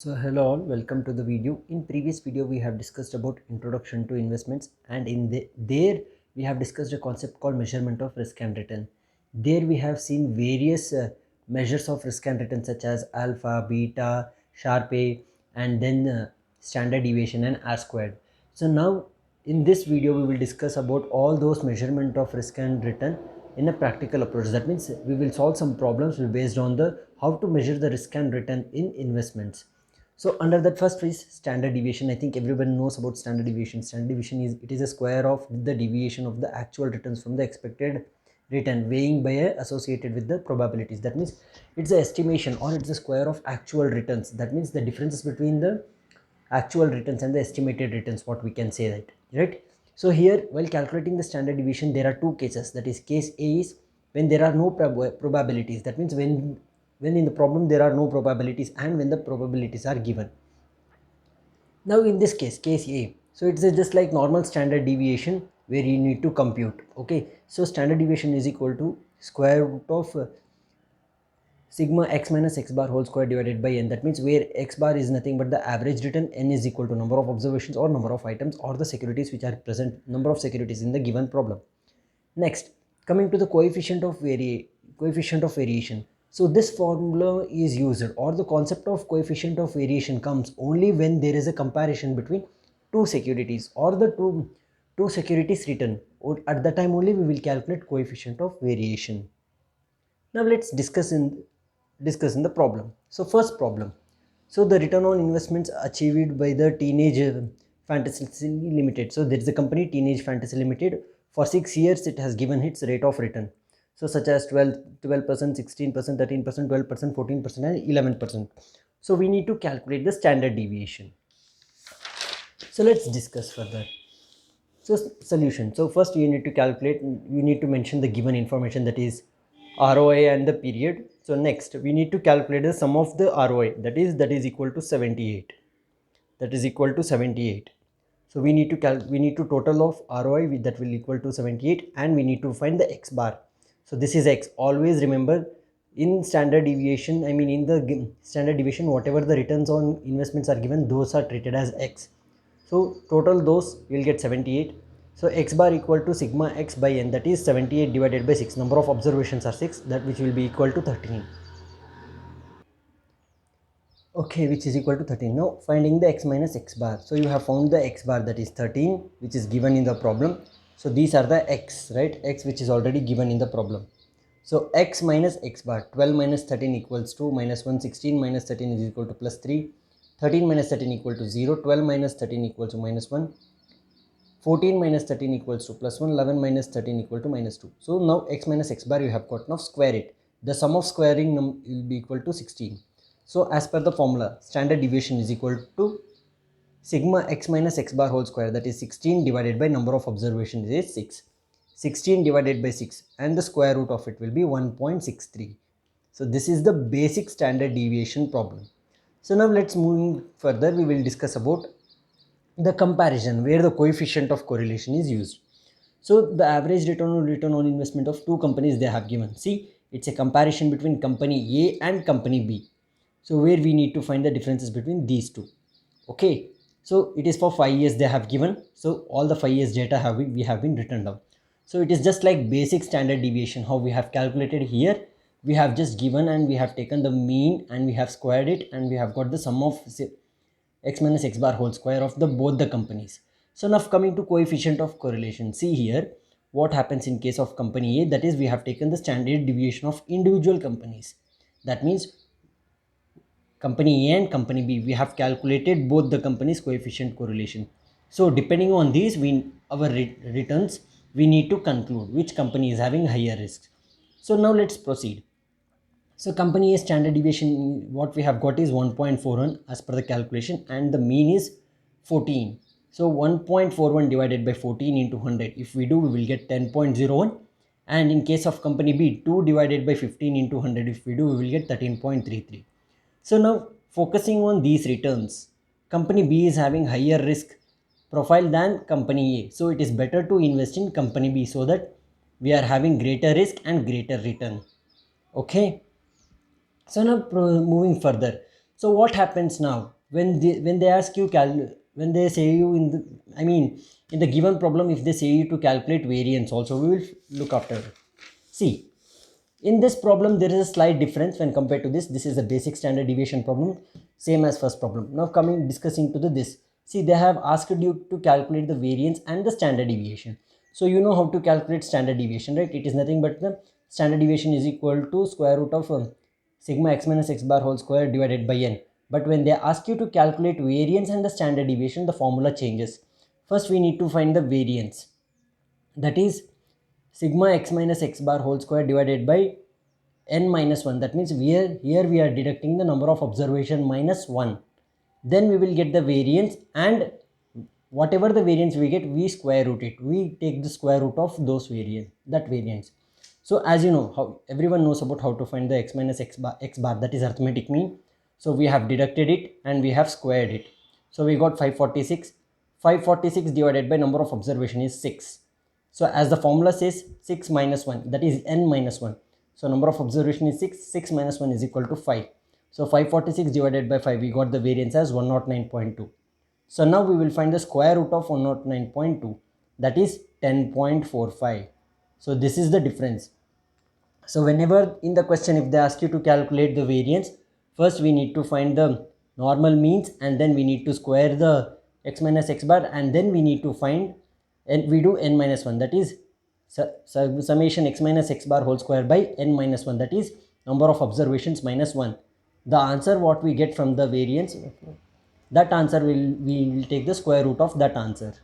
So hello all, welcome to the video. In previous video we have discussed about introduction to investments, and there we have discussed a concept called measurement of risk and return. There we have seen various measures of risk and return such as alpha, beta, Sharpe, and then standard deviation and R squared. So now in this video we will discuss about all those measurement of risk and return in a practical approach. That means we will solve some problems based on the how to measure the risk and return in investments. So under that, first is standard deviation. I think everyone knows about standard deviation. Standard deviation is a square of the deviation of the actual returns from the expected return, weighing by a associated with the probabilities. That means it's the estimation or it's the square of actual returns. That means the differences between the actual returns and the estimated returns, what we can say that, right? So here, while calculating the standard deviation, there are two cases. That is, case A is when there are no probabilities. That means when in the problem there are no probabilities, and when the probabilities are given. Now in this case A, so it's just like normal standard deviation where you need to compute. Okay, so standard deviation is equal to square root of sigma x minus x bar whole square divided by n. That means where x bar is nothing but the average return, n is equal to number of observations or number of items or the securities which are present, number of securities in the given problem. Next, coming to the coefficient of variation. So this formula is used, or the concept of coefficient of variation comes only when there is a comparison between two securities or the two securities written. Or at that time only we will calculate coefficient of variation. Now let's discuss in the problem. So first problem. So the return on investments achieved by the Teenage Fantasy Limited. So there is a company, Teenage Fantasy Limited. For 6 years it has given its rate of return. So such as 12%, 16%, 13%, 12%, 14% and 11%. So we need to calculate the standard deviation. So let's discuss further. So solution. So first you need to calculate, you need to mention the given information, that is ROI and the period. So next we need to calculate the sum of the ROI, that is equal to 78. That is equal to 78. So we need to total of ROI that will equal to 78, and we need to find the x bar. So this is x. Always remember, in standard deviation, I mean in the standard deviation, whatever the returns on investments are given, those are treated as x. So total those will get 78. So x bar equal to sigma x by n, that is 78 divided by 6. Number of observations are 6, that which will be equal to 13. Okay, which is equal to 13. Now finding the x minus x bar. So you have found the x bar, that is 13, which is given in the problem. So these are the x, right? X which is already given in the problem. So x minus x bar, 12 minus 13 equals to minus 1, 16 minus 13 is equal to plus 3, 13 minus 13 equal to 0, 12 minus 13 equals to minus 1, 14 minus 13 equals to plus 1, 11 minus 13 equal to minus 2. So now x minus x bar you have got. Now square it. The sum of squaring will be equal to 16. So as per the formula, standard deviation is equal to sigma x minus x bar whole square, that is 16 divided by number of observations is 6. 16 divided by 6, and the square root of it will be 1.63. So this is the basic standard deviation problem. So now let's move further. We will discuss about the comparison where the coefficient of correlation is used. So the average return on investment of two companies they have given. See, it's a comparison between company A and company B. So where we need to find the differences between these two. Okay, so it is for 5 years they have given. So all the 5 years data we have been written down. So it is just like basic standard deviation, how we have calculated here. We have just given and we have taken the mean and we have squared it, and we have got the sum of x minus x bar whole square of the both the companies. So now coming to coefficient of correlation, see here what happens in case of company A, that is we have taken the standard deviation of individual companies. That means company A and company B, we have calculated both the companies coefficient correlation. So depending on these, our returns, we need to conclude which company is having higher risks. So now let's proceed. So company A standard deviation, what we have got is 1.41 as per the calculation, and the mean is 14. So 1.41 divided by 14 into 100. If we do, we will get 10.01. And in case of company B, 2 divided by 15 into 100. If we do, we will get 13.33. So now focusing on these returns, company B is having higher risk profile than company A. So it is better to invest in company B so that we are having greater risk and greater return. Okay. So now moving further. So what happens now when they ask you when they say you in the, I mean, in the given problem, if they say you to calculate variance also, we will look after. See, in this problem there is a slight difference when compared to this. This is a basic standard deviation problem, same as first problem. Now coming discussing to the this, see, they have asked you to calculate the variance and the standard deviation. So you know how to calculate standard deviation, right? It is nothing but the standard deviation is equal to square root of sigma x minus x bar whole square divided by n. But when they ask you to calculate variance and the standard deviation, the formula changes. First we need to find the variance, that is sigma x minus x bar whole square divided by n minus 1. That means here we are deducting the number of observation minus 1. Then we will get the variance, and whatever the variance we get, we square root it. We take the square root of those variance. So as you know, how everyone knows about how to find the x minus x bar, that is arithmetic mean. So we have deducted it and we have squared it. So we got 546. 546 divided by number of observation is 6. So as the formula says, 6 minus 1, that is n minus 1. So number of observation is 6. 6 minus 1 is equal to 5. So 546 divided by 5, we got the variance as 109.2. So now we will find the square root of 109.2, that is 10.45. So this is the difference. So whenever in the question, if they ask you to calculate the variance, first we need to find the normal means, and then we need to square the x minus x bar, and then we need to find, and we do n minus 1, that is summation x minus x bar whole square by n minus 1, that is number of observations minus 1. The answer what we get from the variance, that answer we will take the square root of that answer.